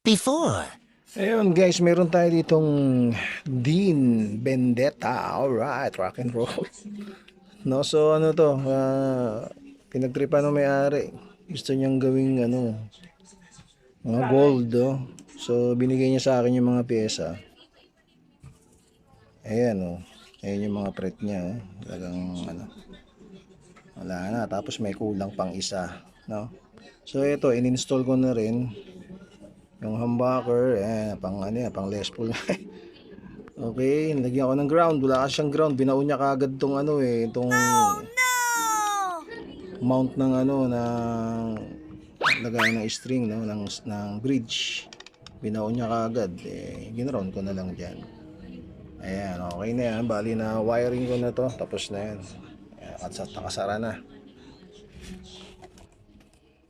before. Ayun guys, meron tayo ditong Dean Vendetta. Alright, rock and roll. No, so ano to, pinagtripan ng may-ari. Gusto niyang gawing mga gold, oh. So binigay niya sa akin yung mga pyesa. Ayan, oh. Ayan yung mga pret niya, oh. Talagang wala na. Tapos may kulang pang isa, no? So ito, in-install ko na rin yung humbucker, pang Les Paul. Okay, nilagyan ko ng ground. Wala kasi siyang ground. Binaon niya kaagad tong itong mount ng lagay ng string, no, ng bridge. Binaon niya kaagad. Ginround ko na lang diyan. Ayan, okay na yan. Bali na wiring ko na to. Tapos na yan. At nakasara na.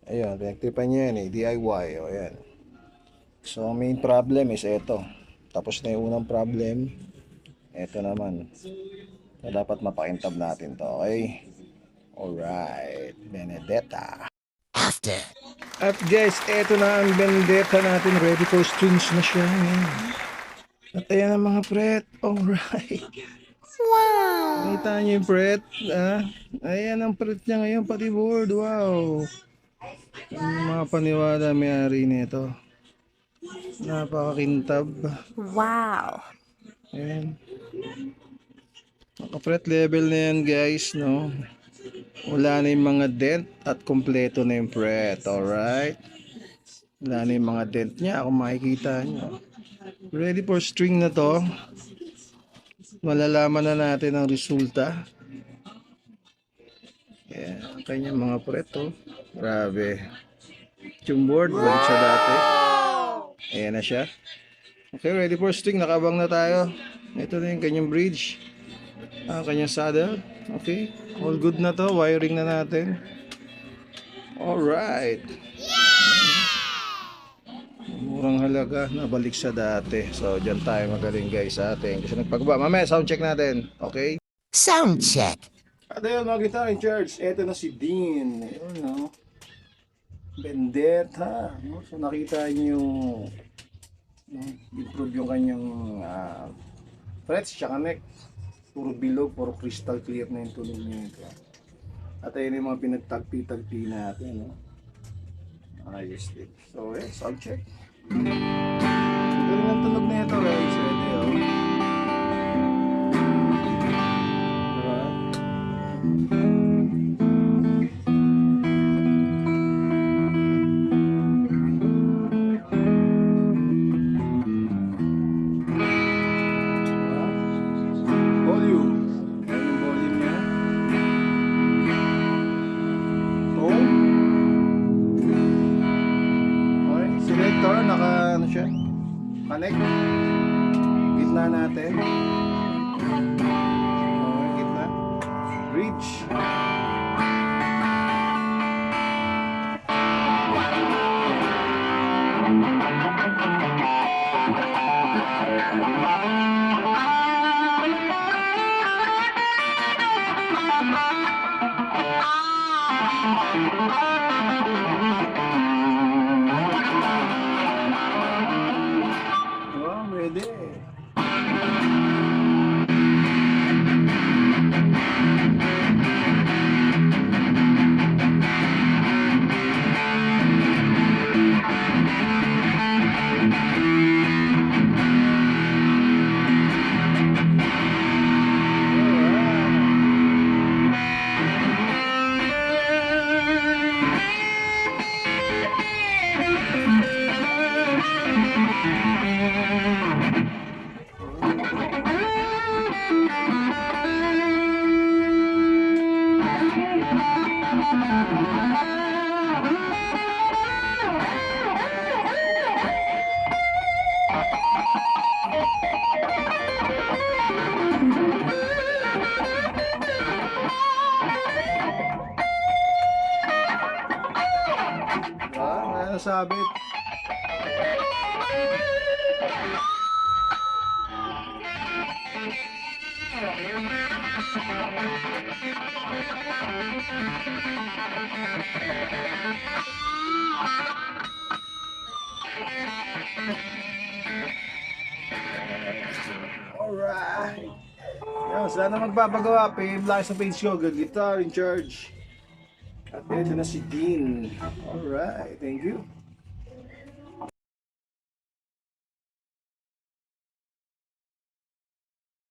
Ayun, pinagtipan niya yan DIY. O, ayan. So, ang main problem is ito. Tapos na yung unang problem. Ito naman. So, dapat mapakintab natin to. Okay? Alright. Benedetta. After. At guys, ito na ang Benedetta natin. Ready for strings na siya. At ayan ang mga pret. Alright. Wow. Nakita niyo yung pret? Ayan ang pret niya ngayon. Pati board. Wow. Ang mga paniwala may-ari nito. Napakakintab. Wow. Ayan. Naka-fret level na yan guys, no? Wala na yung mga dent at kompleto na yung fret. Alright? Wala na yung mga dent niya kung makikita nyo. Ready for string na to. Malalaman na natin ang resulta. Ayan. Kanyang mga fret, oh. Grabe. Yung board, balik siya dati. Ayan na siya. Okay, ready for string. Nakabang na tayo. Ito na yung kanyang bridge. Kanyang saddle. Okay. All good na to. Wiring na natin. Alright. Murang halaga. Nabalik sa dati. So, dyan tayo magaling guys sa ating. Kasi nagpagba. Mamaya, sound check natin. Okay? Sound check. At ayun, mga guitar in charge. Ito na si Dean. Ayun, no? Vendetta. No? So, nakita niyo improve yung kanyang frets tsaka neck. Puro bilog, puro crystal clear na yung tunog niya ito. At ayun yung mga pinagtagpi-tagpi natin, no? Ayos din. So, sound check. Ang galing ng tunog na ito guys. Ready, oh. Connect. Gitna natin. Okay, gitna. Bridge. Pwede. Nasabit. Alright. Yan, sana magpapagawa. Pa-like sa page ko, Good Guitar in Charge. At ito na si Dean. Alright, thank you.